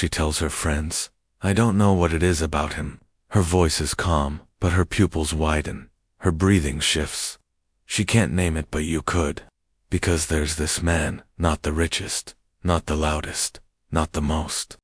she tells her friends. I don't know what it is about him. Her voice is calm, but her pupils widen. Her breathing shifts. She can't name it, but you could. Because there's this man, not the richest, not the loudest, not the most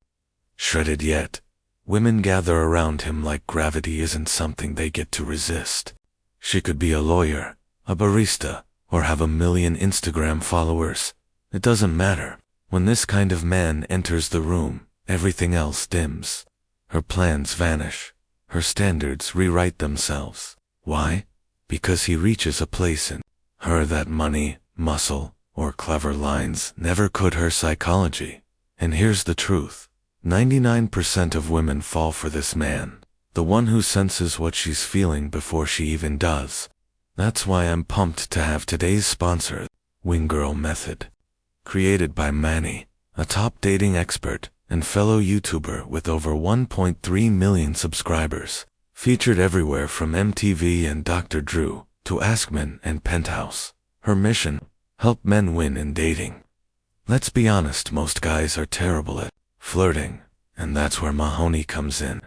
shredded yet. Women gather around him like gravity isn't something they get to resist. She could be a lawyer, a barista, or have 1 million Instagram followers. It doesn't matter. When this kind of man enters the room, everything else dims. Her plans vanish. Her standards rewrite themselves. Why? Because he reaches a place in her that money, muscle, or clever lines never could. Her psychology. And here's the truth. 99% of women fall for this man. The one who senses what she's feeling before she even does. That's why I'm pumped to have today's sponsor, Wing Girl Method. Created by Manny, a top dating expert and fellow YouTuber with over 1.3 million subscribers. Featured everywhere from MTV and Dr. Drew to Askman and Penthouse. Her mission? Help men win in dating. Let's be honest, most guys are terrible at flirting, and that's where Mahoney comes in.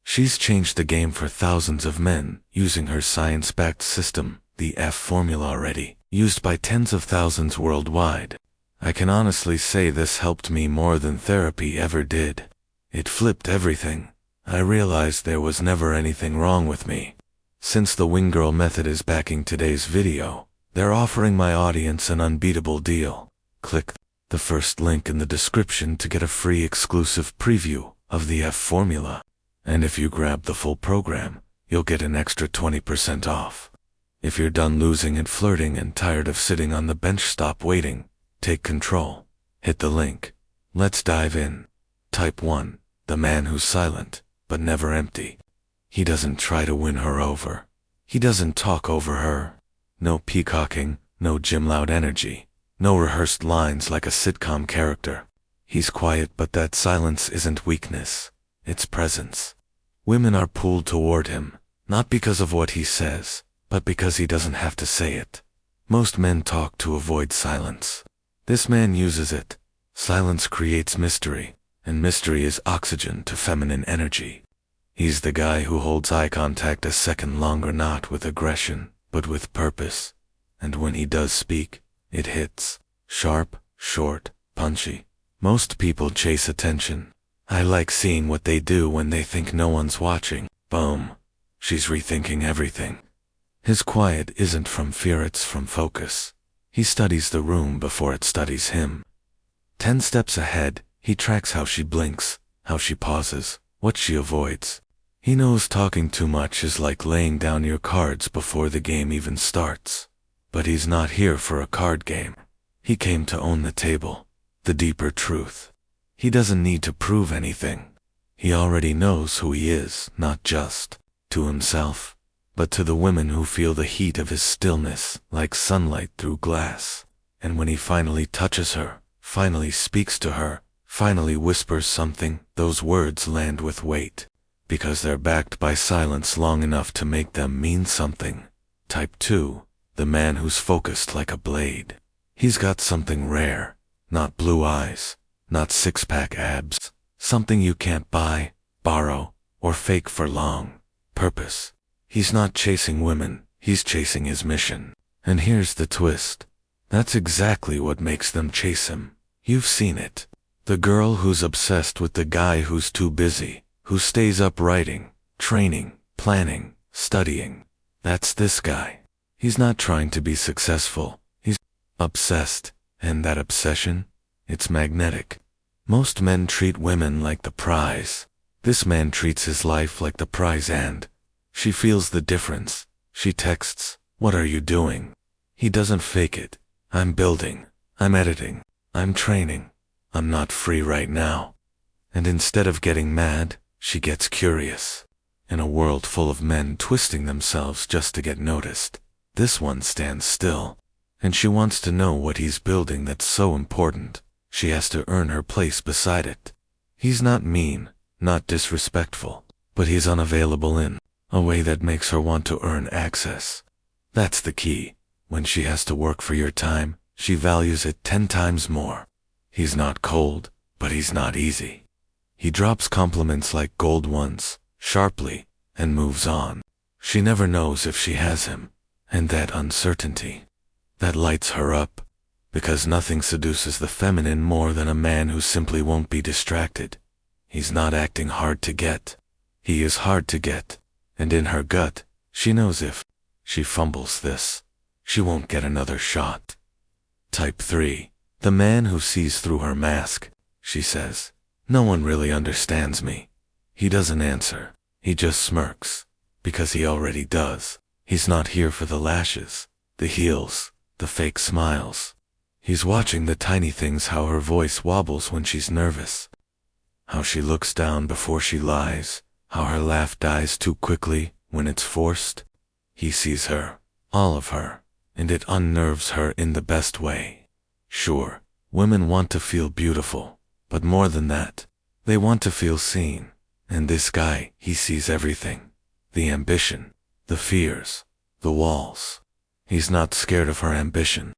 She's changed the game for thousands of men using her science-backed system, the F formula, already used by tens of thousands worldwide. I can honestly say this helped me more than therapy ever did. It flipped everything. I realized there was never anything wrong with me. Since the Wing Girl Method is backing today's video, they're offering my audience an unbeatable deal. Click the first link in the description to get a free exclusive preview of the F formula. And if you grab the full program, you'll get an extra 20% off. If you're done losing and flirting and tired of sitting on the bench, stop waiting. Take control. Hit the link. Let's dive in. Type 1. The man who's silent, but never empty. He doesn't try to win her over. He doesn't talk over her. No peacocking, no gym loud energy. No rehearsed lines like a sitcom character. He's quiet, but that silence isn't weakness. It's presence. Women are pulled toward him, not because of what he says, but because he doesn't have to say it. Most men talk to avoid silence. This man uses it. Silence creates mystery, and mystery is oxygen to feminine energy. He's the guy who holds eye contact a second longer, not with aggression, but with purpose. And when he does speak, it hits. Sharp, short, punchy. Most people chase attention. I like seeing what they do when they think no one's watching. Boom. She's rethinking everything. His quiet isn't from fear, it's from focus. He studies the room before it studies him. 10 steps ahead, he tracks how she blinks, how she pauses, what she avoids. He knows talking too much is like laying down your cards before the game even starts. But he's not here for a card game. He came to own the table, the deeper truth. He doesn't need to prove anything. He already knows who he is, not just to himself, but to the women who feel the heat of his stillness like sunlight through glass. And when he finally touches her, finally speaks to her, finally whispers something, those words land with weight, because they're backed by silence long enough to make them mean something. Type 2. The man who's focused like a blade. He's got something rare. Not blue eyes, not six-pack abs. Something you can't buy, borrow, or fake for long. Purpose. He's not chasing women, he's chasing his mission. And here's the twist. That's exactly what makes them chase him. You've seen it. The girl who's obsessed with the guy who's too busy, who stays up writing, training, planning, studying. That's this guy. He's not trying to be successful. He's obsessed. And that obsession? It's magnetic. Most men treat women like the prize. This man treats his life like the prize, and she feels the difference. She texts, "What are you doing?" He doesn't fake it. "I'm building. I'm editing. I'm training. I'm not free right now." And instead of getting mad, she gets curious. In a world full of men twisting themselves just to get noticed, this one stands still. And she wants to know what he's building that's so important. She has to earn her place beside it. He's not mean, not disrespectful, but he's unavailable in a way that makes her want to earn access. That's the key. When she has to work for your time, she values it 10 times more. He's not cold, but he's not easy. He drops compliments like gold ones, sharply, and moves on. She never knows if she has him, and that uncertainty, that lights her up, because nothing seduces the feminine more than a man who simply won't be distracted. He's not acting hard to get. He is hard to get, and in her gut, she knows if she fumbles this, she won't get another shot. Type 3. The man who sees through her mask. She says, "No one really understands me." He doesn't answer. He just smirks, because he already does. He's not here for the lashes, the heels, the fake smiles. He's watching the tiny things, how her voice wobbles when she's nervous, how she looks down before she lies, how her laugh dies too quickly when it's forced. He sees her, all of her, and it unnerves her in the best way. Sure, women want to feel beautiful, but more than that, they want to feel seen. And this guy, he sees everything. The ambition, the fears, the walls. He's not scared of her ambition.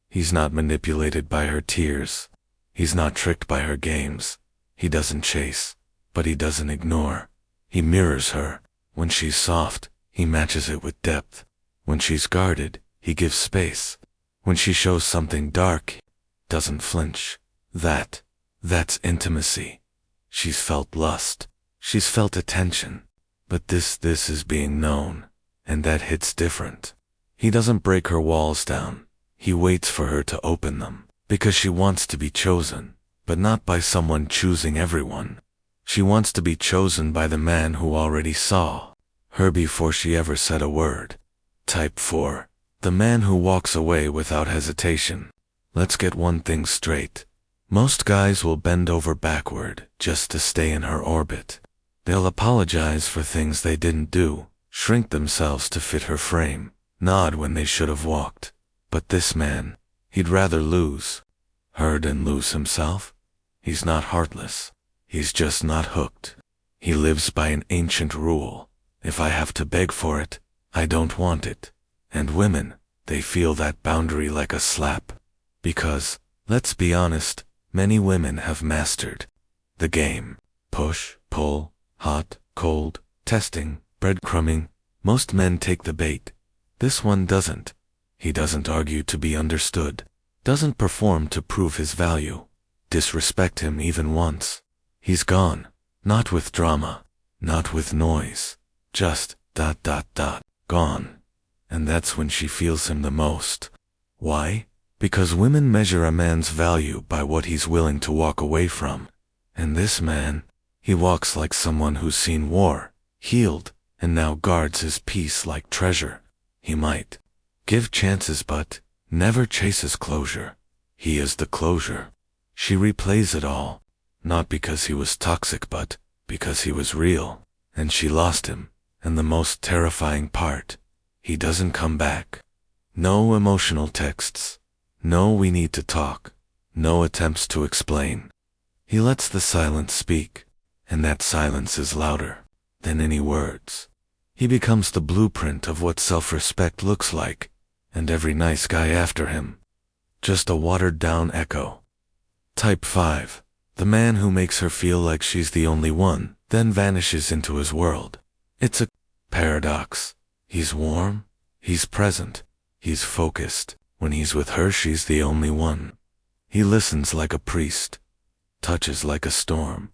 He's not manipulated by her tears. He's not tricked by her games. He doesn't chase, but he doesn't ignore. He mirrors her. When she's soft, he matches it with depth. When she's guarded, he gives space. When she shows something dark, doesn't flinch. That's intimacy. She's felt lust. She's felt attention. But this is being known, and that hits different. He doesn't break her walls down. He waits for her to open them, because she wants to be chosen, but not by someone choosing everyone. She wants to be chosen by the man who already saw her before she ever said a word. Type 4. The man who walks away without hesitation. Let's get one thing straight. Most guys will bend over backward just to stay in her orbit. They'll apologize for things they didn't do, shrink themselves to fit her frame, nod when they should have walked. But this man, he'd rather lose her than lose himself. He's not heartless. He's just not hooked. He lives by an ancient rule. If I have to beg for it, I don't want it. And women, they feel that boundary like a slap. Because, let's be honest, many women have mastered the game. Push, pull, hot, cold, testing, breadcrumbing. Most men take the bait. This one doesn't. He doesn't argue to be understood, doesn't perform to prove his value, disrespect him even once. He's gone, not with drama, not with noise, just ... gone. And that's when she feels him the most. Why? Because women measure a man's value by what he's willing to walk away from. And this man, he walks like someone who's seen war, healed, and now guards his peace like treasure. He might give chances but never chases closure. He is the closure. She replays it all, not because he was toxic but because he was real, and she lost him. And the most terrifying part, he doesn't come back. No emotional texts. No "we need to talk." No attempts to explain. He lets the silence speak, and that silence is louder than any words. He becomes the blueprint of what self-respect looks like, and every nice guy after him, just a watered-down echo. Type 5. The man who makes her feel like she's the only one, then vanishes into his world. It's a paradox. He's warm, he's present, he's focused. When he's with her, she's the only one. He listens like a priest, touches like a storm,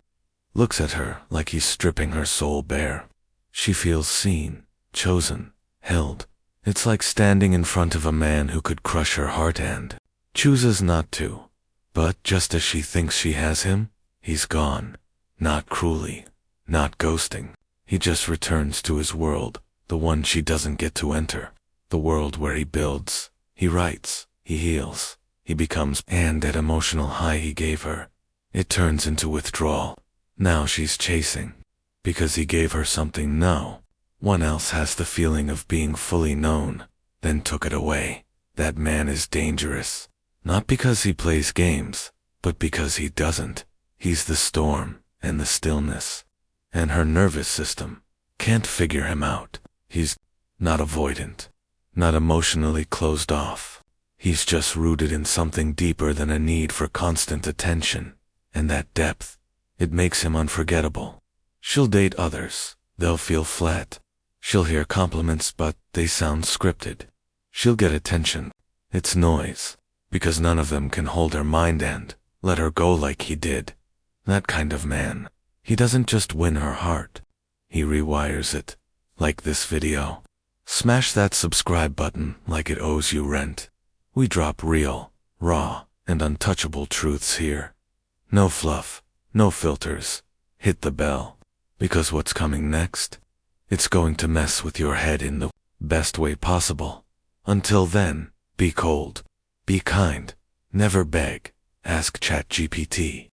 looks at her like he's stripping her soul bare. She feels seen, chosen, held. It's like standing in front of a man who could crush her heart and chooses not to. But just as she thinks she has him, he's gone. Not cruelly, not ghosting. He just returns to his world, the one she doesn't get to enter. The world where he builds, he writes, he heals, he becomes. And that emotional high he gave her, it turns into withdrawal. Now she's chasing, because he gave her something no one else has. The feeling of being fully known, then took it away. That man is dangerous. Not because he plays games, but because he doesn't. He's the storm and the stillness. And her nervous system can't figure him out. He's not avoidant, not emotionally closed off. He's just rooted in something deeper than a need for constant attention. And that depth, It makes him unforgettable. She'll date others. They'll feel flat. She'll hear compliments, but they sound scripted. She'll get attention. It's noise. Because none of them can hold her mind and let her go like he did. That kind of man. He doesn't just win her heart. He rewires it. Like this video. Smash that subscribe button like it owes you rent. We drop real, raw, and untouchable truths here. No fluff, no filters. Hit the bell. Because what's coming next? It's going to mess with your head in the best way possible. Until then, be cold. Be kind. Never beg. Ask ChatGPT.